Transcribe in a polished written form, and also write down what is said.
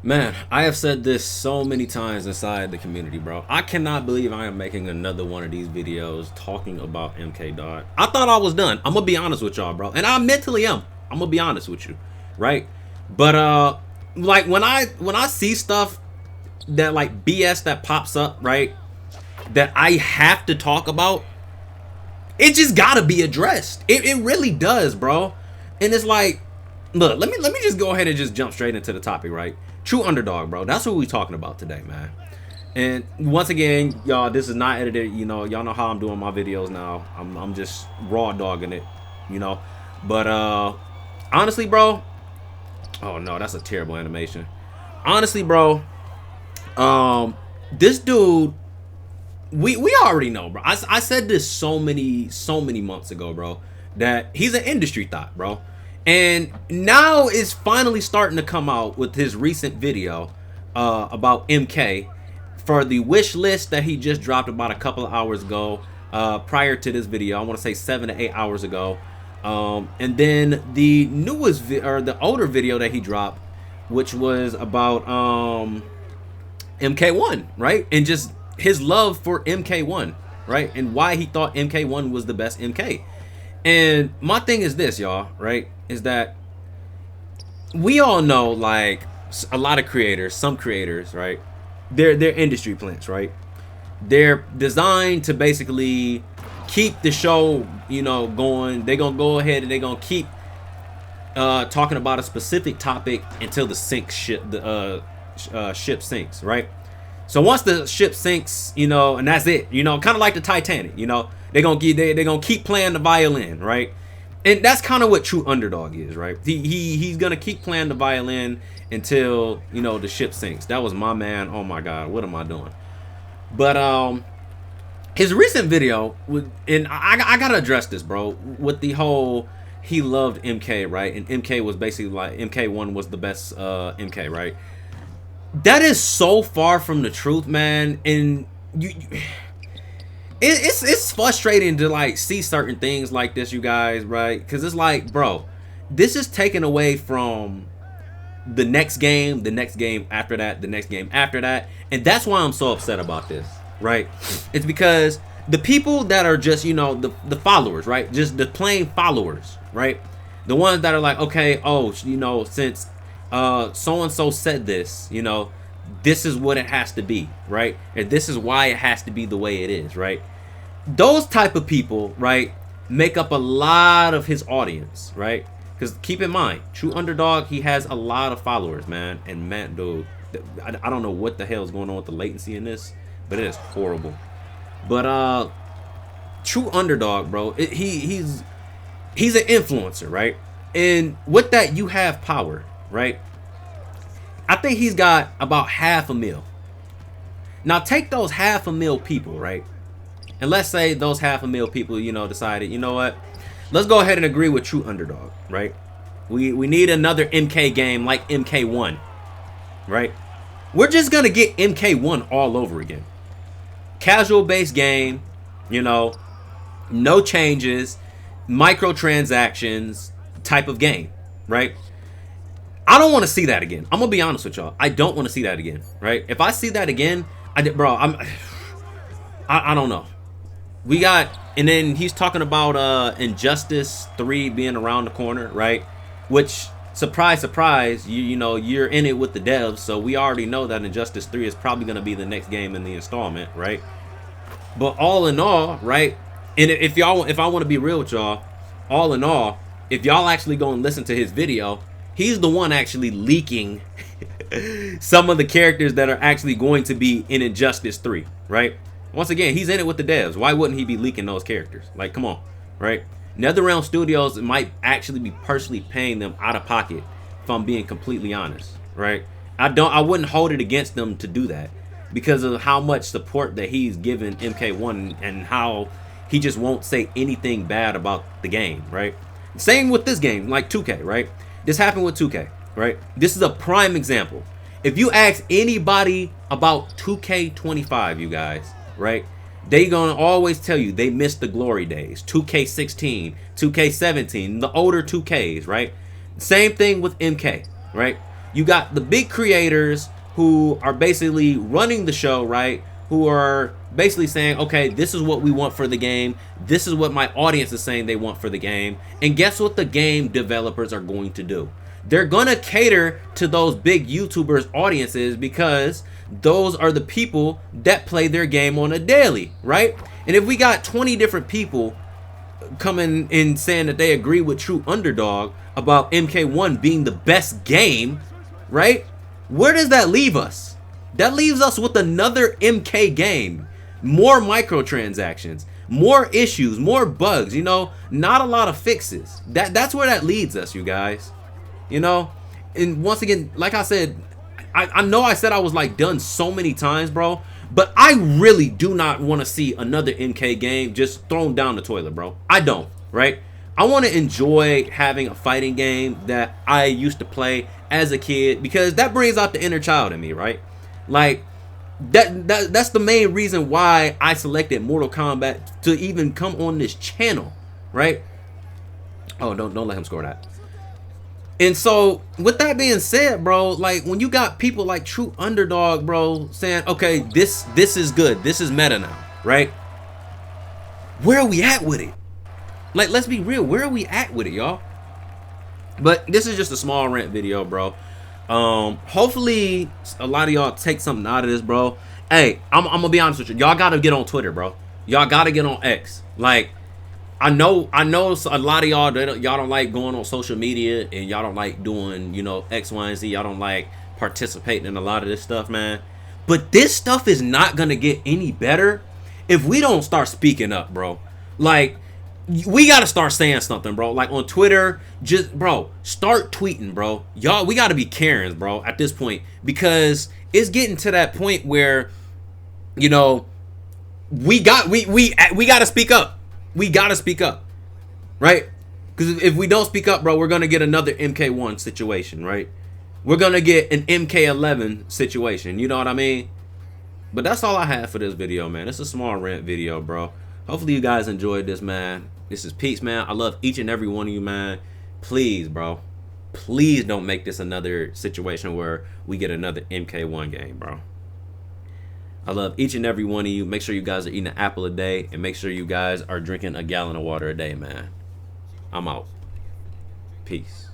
Man, I have said this so many times inside the community, bro. I cannot believe I am making another one of these videos talking about MK Dog. I thought I was done. I'm gonna be honest with y'all, bro. And I mentally am. I'm gonna be honest with you, right? But like when I see stuff that like BS that pops up, right? That I have to talk about, it just gotta be addressed. It really does, bro. And it's like, look, let me just go ahead and just jump straight into the topic, right? True Underdog, bro. That's what we talking about today, man. And once again, y'all, this is not edited. You know, y'all know how I'm doing my videos now. I'm just raw dogging it, you know. But honestly, bro. Oh no, that's a terrible animation. Honestly, bro. This dude, we already know, bro. I said this so many months ago, bro, that he's an industry thought, bro. And now it's finally starting to come out with his recent video about MK for the wish list that he just dropped about a couple of hours ago. Prior to this video, I want to say 7 to 8 hours ago. And then the newest or the older video that he dropped, which was about MK1, right? And just his love for MK1, right? And why he thought MK1 was the best MK. And my thing is this, y'all, right? Is that we all know, like, a lot of creators, some creators, right? They're industry plants, right? They're designed to basically keep the show, you know, going. They're gonna go ahead and they're gonna keep talking about a specific topic until the ship sinks, right? So once the ship sinks, you know, and that's it, you know, kind of like the Titanic, you know, they're gonna keep playing the violin, right? And that's kind of what True Underdog is, right? He's gonna keep playing the violin until, you know, the ship sinks. That was my man. Oh my God, what am I doing? But his recent video with, and I gotta address this, bro, with the whole he loved MK, right? And MK was basically like MK1 was the best MK, right? That is so far from the truth, man. And it's frustrating to like see certain things like this, you guys, right? Because it's like, bro, this is taken away from the next game after that, the next game after that. And that's why I'm so upset about this, right? It's because the people that are just, you know, the followers, right? Just the plain followers, right? The ones that are like, okay, oh, you know, since so and so said this, you know, this is what it has to be, right? And this is why it has to be the way it is, right? Those type of people, right, make up a lot of his audience, right? Because keep in mind, True Underdog, he has a lot of followers, man. And man, dude, I don't know what the hell is going on with the latency in this, but it is horrible. But True Underdog, bro, he's an influencer, right? And with that, you have power, right? I think he's got about 500,000. Now take those 500,000 people, right? And let's say those 500,000 people, you know, decided, you know what? Let's go ahead and agree with True Underdog, right? We need another MK game like MK1, right? We're just gonna get MK1 all over again. Casual based game, you know, no changes, microtransactions type of game, right? I don't want to see that again. I'm gonna be honest with y'all. I don't want to see that again, right? If I see that again, I don't know. We got, and then he's talking about Injustice 3 being around the corner, right? Which, surprise, surprise, you know, you're in it with the devs, so we already know that Injustice 3 is probably gonna be the next game in the installment, right? But all in all, right? And if I want to be real with y'all, all in all, if y'all actually go and listen to his video, he's the one actually leaking some of the characters that are actually going to be in Injustice 3, right? Once again, he's in it with the devs. Why wouldn't he be leaking those characters? Like, come on, right? NetherRealm Studios might actually be personally paying them out of pocket, if I'm being completely honest, right? I wouldn't hold it against them to do that because of how much support that he's given MK1 and how he just won't say anything bad about the game, right? Same with this game, like 2K, right? This happened with 2K, right? This is a prime example. If you ask anybody about 2K25, you guys, right? They gonna always tell you they missed the glory days. 2K16, 2K17, the older 2Ks, right? Same thing with MK, right? You got the big creators who are basically running the show, right? Who are basically saying, okay, this is what we want for the game. This is what my audience is saying they want for the game. And guess what the game developers are going to do? They're going to cater to those big YouTubers' audiences because those are the people that play their game on a daily, right? And if we got 20 different people coming in saying that they agree with TrueUnderDawg about MK1 being the best game, right? Where does that leave us? That leaves us with another MK game. More microtransactions, more issues, more bugs, you know, not a lot of fixes. That's where that leads us, you guys. You know? And once again, like I said, I know I said I was like done so many times, bro, but I really do not want to see another MK game just thrown down the toilet, bro. I don't, right? I want to enjoy having a fighting game that I used to play as a kid because that brings out the inner child in me, right? Like that's the main reason why I selected Mortal Kombat to even come on this channel, right? Oh, don't let him score that. And so, with that being said, bro, like when you got people like TrueUnderDawg, bro, saying, okay, this is good, this is meta now, right? Where are we at with it? Like, let's be real, where are we at with it, y'all? But this is just a small rant video, bro. Hopefully a lot of y'all take something out of this, bro. Hey, I'm gonna be honest with you. Y'all gotta get on Twitter, bro. Y'all gotta get on X. Like, I know a lot of y'all don't like going on social media and y'all don't like doing, you know, X, Y, and Z. Y'all don't like participating in a lot of this stuff, man. But this stuff is not gonna get any better if we don't start speaking up, bro. Like, we gotta start saying something, bro. Like on Twitter, just, bro, start tweeting, bro. Y'all, we gotta be Karens, bro, at this point, because it's getting to that point where, you know, we gotta speak up. We gotta speak up, right? Because if we don't speak up, bro, we're gonna get another MK1 situation, right? We're gonna get an MK11 situation. You know what I mean? But that's all I have for this video, man. It's a small rant video, bro. Hopefully you guys enjoyed this, man. This is Peace, man. I love each and every one of you, man. Please, bro, please don't make this another situation where we get another MK1 game, bro. I love each and every one of you. Make sure you guys are eating an apple a day, and make sure you guys are drinking a gallon of water a day, man. I'm out. Peace.